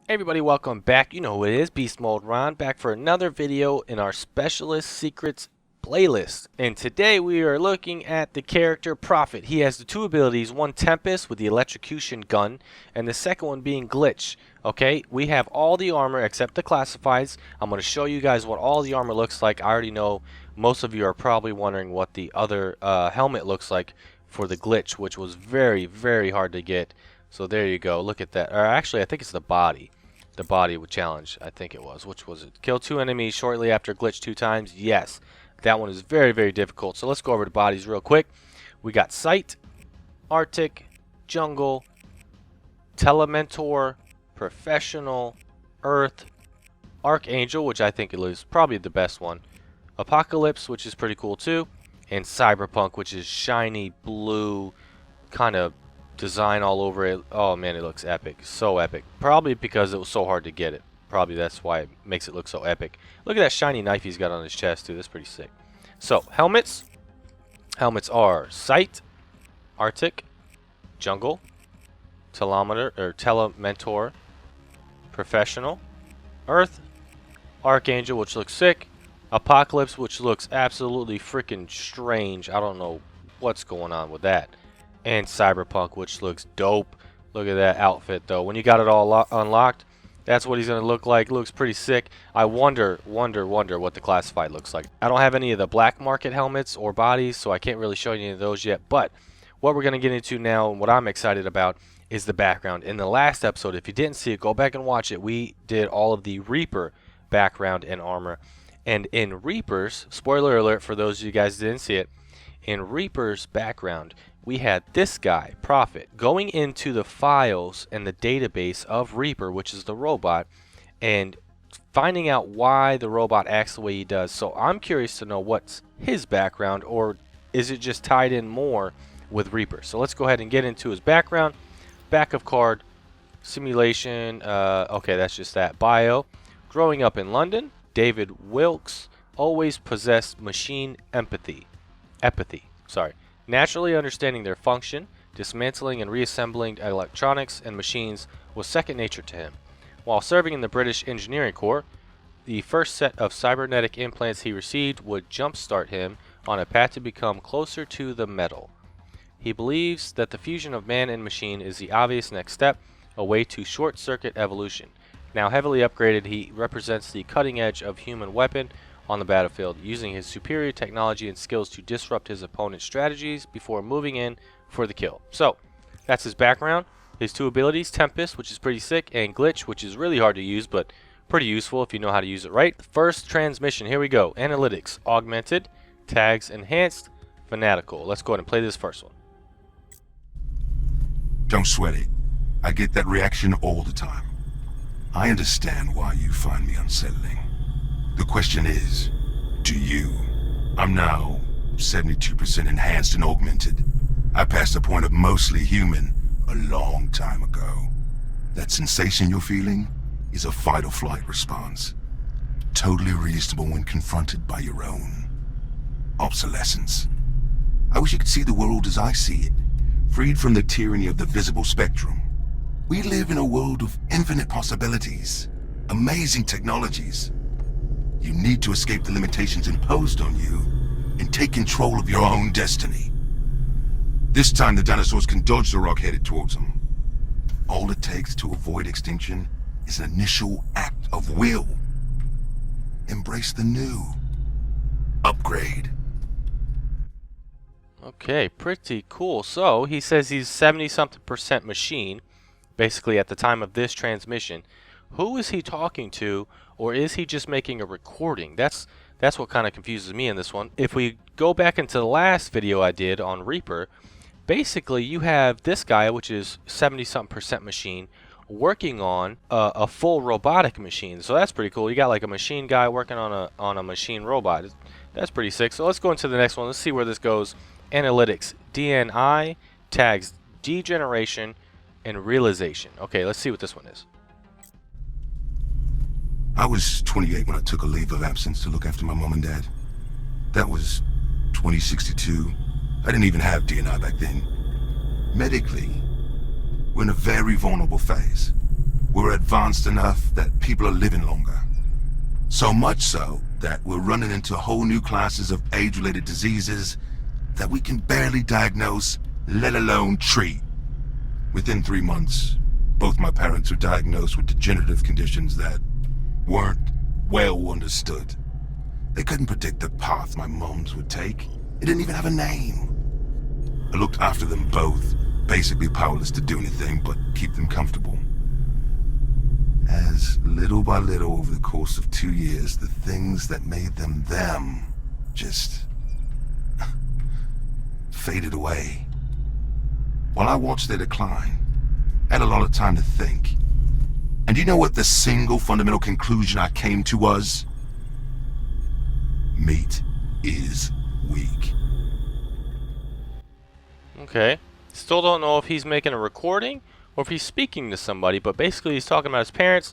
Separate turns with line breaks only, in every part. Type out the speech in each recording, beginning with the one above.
Hey everybody, welcome back. You know who it is, BeastmodeRonnie, back for another video in our Specialist Secrets playlist. And today we are looking at the character Prophet. He has the two abilities, one Tempest with the electrocution gun, and the second one being Glitch. Okay, we have all the armor except the classifieds. I'm going to show you guys what all the armor looks like. I already know most of you are probably wondering what the other helmet looks like for the Glitch, which was very, very hard to get. So there you go, look at that. Or actually, I think it's the body. The body challenge, I think it was. Which was it? Kill 2 enemies shortly after glitch 2 times. Yes, that one is very, very difficult. So let's go over the bodies real quick. We got Sight, Arctic, Jungle, Telementor, Professional, Earth, Archangel, which I think is probably the best one, Apocalypse, which is pretty cool too, and Cyberpunk, which is shiny blue, kind of design all over it. Oh man, it looks epic. So epic. Probably because it was so hard to get it. Probably that's why it makes it look so epic. Look at that shiny knife he's got on his chest too. That's pretty sick. So helmets. Helmets are Sight, Arctic, Jungle, Telementor, Professional, Earth, Archangel, which looks sick, Apocalypse, which looks absolutely freaking strange. I don't know what's going on with that. And Cyberpunk, which looks dope. Look at that outfit though. When you got it all unlocked, that's what he's gonna look like. Looks pretty sick. I wonder what the classified looks like. I don't have any of the black market helmets or bodies, so I can't really show you any of those yet. But what we're gonna get into now, and what I'm excited about, is the background. In the last episode, if you didn't see it, go back and watch it. We did all of the Reaper background and armor. And in Reaper's, spoiler alert for those of you guys who didn't see it, in Reaper's background, we had this guy, Prophet, going into the files and the database of Reaper, which is the robot, and finding out why the robot acts the way he does. So I'm curious to know what's his background, or is it just tied in more with Reaper? So let's go ahead and get into his background. Back of card, simulation, okay, that's just that. Bio, growing up in London, David Wilkes, always possessed machine empathy. Naturally understanding their function, dismantling and reassembling electronics and machines was second nature to him. While serving in the British Engineering Corps, the first set of cybernetic implants he received would jumpstart him on a path to become closer to the metal. He believes that the fusion of man and machine is the obvious next step, a way to short-circuit evolution. Now heavily upgraded, he represents the cutting edge of human weapon on the battlefield, using his superior technology and skills to disrupt his opponent's strategies before moving in for the kill. So, that's his background. His two abilities, Tempest, which is pretty sick, and Glitch, which is really hard to use, but pretty useful if you know how to use it right. First transmission, here we go. Analytics, Augmented, Tags, Enhanced, Fanatical. Let's go ahead and play this first one.
Don't sweat it. I get that reaction all the time. I understand why you find me unsettling. The question is, do you? I'm now 72% enhanced and augmented. I passed the point of mostly human a long time ago. That sensation you're feeling is a fight or flight response. Totally reasonable when confronted by your own obsolescence. I wish you could see the world as I see it, freed from the tyranny of the visible spectrum. We live in a world of infinite possibilities, amazing technologies. You need to escape the limitations imposed on you and take control of your own destiny. This time the dinosaurs can dodge the rock headed towards them. All it takes to avoid extinction is an initial act of will. Embrace the new. Upgrade.
Okay, pretty cool. So, he says he's 70-something% machine, basically at the time of this transmission. Who is he talking to, or is he just making a recording? That's what kind of confuses me in this one. If we go back into the last video I did on Reaper, basically you have this guy, which is 70-something% machine, working on a full robotic machine. So that's pretty cool. You got like a machine guy working on a machine robot. That's pretty sick. So let's go into the next one. Let's see where this goes. Analytics, DNI, tags, degeneration, and realization. Okay, let's see what this one is.
I was 28 when I took a leave of absence to look after my mom and dad. That was 2062. I didn't even have DNI back then. Medically, we're in a very vulnerable phase. we're advanced enough that people are living longer. So much so that we're running into whole new classes of age-related diseases that we can barely diagnose, let alone treat. Within 3 months, both my parents were diagnosed with degenerative conditions that weren't well understood. They couldn't predict the path my mums would take. It didn't even have a name. I looked after them both, basically powerless to do anything but keep them comfortable. As little by little over the course of 2 years, the things that made them them just faded away. While I watched their decline, I had a lot of time to think. And do you know what the single fundamental conclusion I came to was? Meat is weak.
Okay. Still don't know if he's making a recording or if he's speaking to somebody, but basically he's talking about his parents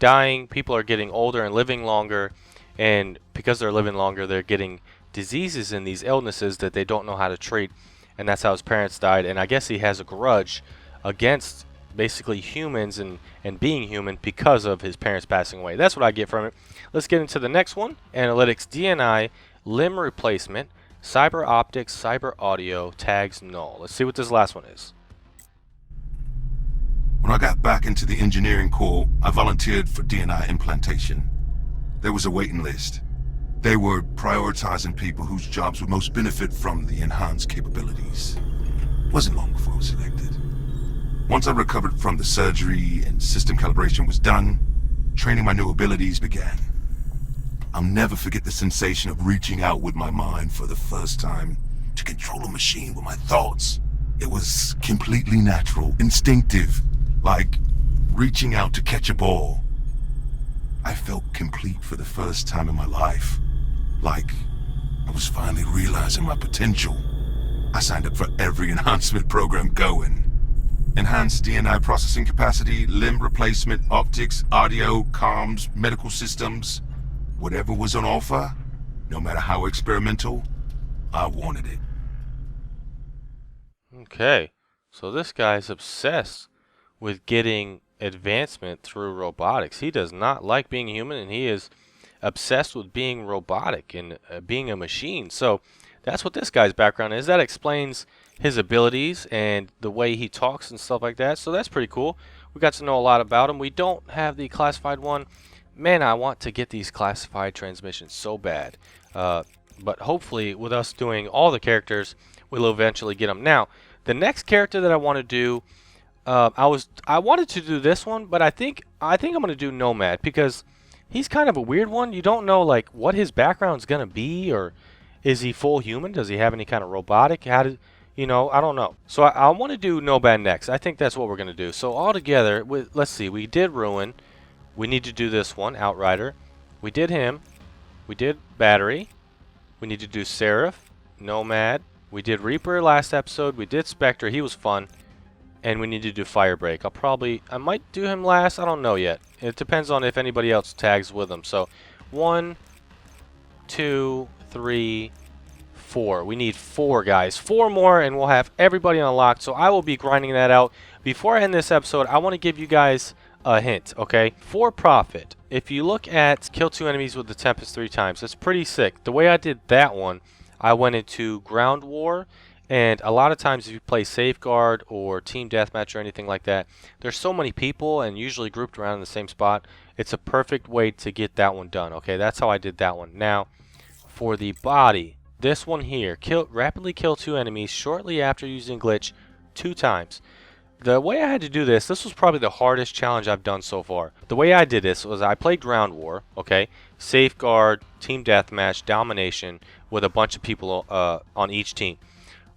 dying, people are getting older and living longer, and because they're living longer, they're getting diseases and these illnesses that they don't know how to treat, and that's how his parents died. And I guess he has a grudge against basically humans and being human because of his parents passing away. That's what I get from it. Let's get into the next one. Analytics, DNI, limb replacement, cyber optics, cyber audio, tags null. Let's see what this last one is.
When I got back into the engineering corps, I volunteered for DNI implantation. There was a waiting list. They were prioritizing people whose jobs would most benefit from the enhanced capabilities. Wasn't long before I was selected. Once I recovered from the surgery and system calibration was done, training my new abilities began. I'll never forget the sensation of reaching out with my mind for the first time to control a machine with my thoughts. It was completely natural, instinctive, like reaching out to catch a ball. I felt complete for the first time in my life, like I was finally realizing my potential. I signed up for every enhancement program going. Enhanced DNI processing capacity, limb replacement, optics, audio, comms, medical systems. Whatever was on offer, no matter how experimental, I wanted it.
Okay, so this guy's obsessed with getting advancement through robotics. He does not like being human, and he is obsessed with being robotic and being a machine. So that's what this guy's background is. That explains his abilities and the way he talks and stuff like that. So that's pretty cool. We got to know a lot about him. We don't have the classified one. Man, I want to get these classified transmissions so bad. But hopefully with us doing all the characters, we'll eventually get them. Now, the next character that I want to do, I wanted to do this one, but I think I'm going to do Nomad because he's kind of a weird one. You don't know like what his background's going to be, or is he full human? Does he have any kind of robotic? How did you know? I don't know. So I want to do Nomad next. I think that's what we're going to do. So all together, let's see. We did Ruin. We need to do this one, Outrider. We did him. We did Battery. We need to do Seraph, Nomad. We did Reaper last episode. We did Spectre. He was fun. And we need to do Firebreak. I might do him last. I don't know yet. It depends on if anybody else tags with him. So 1, 2, 3, 4. We need 4 guys. 4 more and we'll have everybody unlocked. So I will be grinding that out. Before I end this episode, I want to give you guys a hint, okay? For profit, if you look at kill 2 enemies with the Tempest 3 times, it's pretty sick. The way I did that one, I went into Ground War, and a lot of times if you play Safeguard or Team Deathmatch or anything like that, there's so many people and usually grouped around in the same spot. It's a perfect way to get that one done, okay? That's how I did that one. Now, for the body, this one here, rapidly kill 2 enemies shortly after using glitch 2 times. The way I had to do this was probably the hardest challenge I've done so far. The way I did this was I played Ground War, okay? Safeguard, Team Deathmatch, Domination with a bunch of people on each team.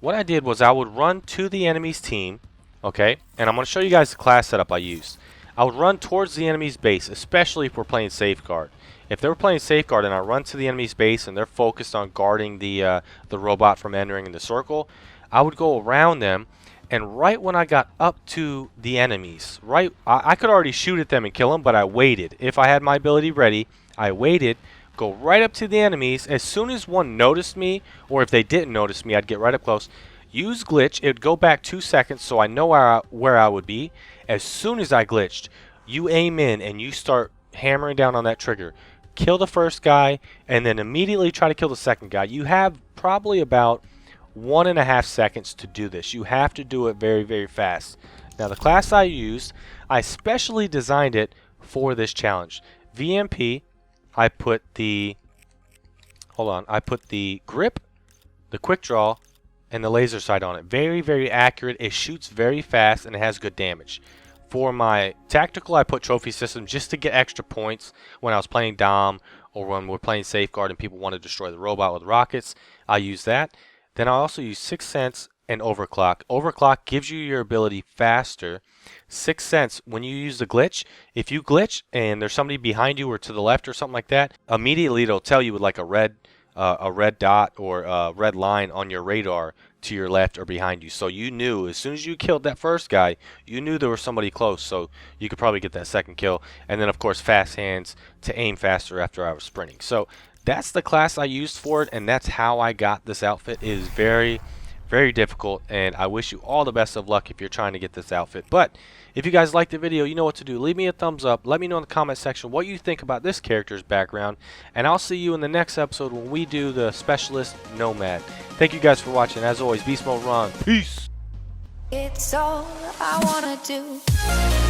What I did was I would run to the enemy's team, okay? And I'm going to show you guys the class setup I used. I would run towards the enemy's base, especially if we're playing Safeguard. If they were playing Safeguard and I run to the enemy's base and they're focused on guarding the robot from entering the circle, I would go around them. And right when I got up to the enemies, I could already shoot at them and kill them, but I waited. If I had my ability ready, I waited, go right up to the enemies. As soon as one noticed me, or if they didn't notice me, I'd get right up close. Use glitch. It would go back 2 seconds so I know where I would be. As soon as I glitched, you aim in and you start hammering down on that trigger. Kill the first guy and then immediately try to kill the second guy. You have probably about 1.5 seconds to do this. You have to do it very, very fast. Now the class I used, I specially designed it for this challenge. VMP, I put the grip, the quick draw, and the laser sight on it. Very, very accurate. It shoots very fast and it has good damage. For my tactical, I put trophy system just to get extra points when I was playing Dom or when we're playing Safeguard and people want to destroy the robot with rockets. I use that. Then I also use Sixth Sense and Overclock. Overclock gives you your ability faster. Sixth Sense, when you use the glitch, if you glitch and there's somebody behind you or to the left or something like that, immediately it'll tell you with like a red dot or a red line on your radar to your left or behind you. So you knew as soon as you killed that first guy, you knew there was somebody close, so you could probably get that second kill. And then of course fast hands to aim faster after I was sprinting. So that's the class I used for it, and that's how I got this outfit. It is very, very difficult, and I wish you all the best of luck if you're trying to get this outfit. But if you guys liked the video, you know what to do. Leave me a thumbs up. Let me know in the comment section what you think about this character's background, and I'll see you in the next episode when we do the Specialist Nomad. Thank you guys for watching. As always, BeastmodeRonnie. Peace!
It's all I wanna do.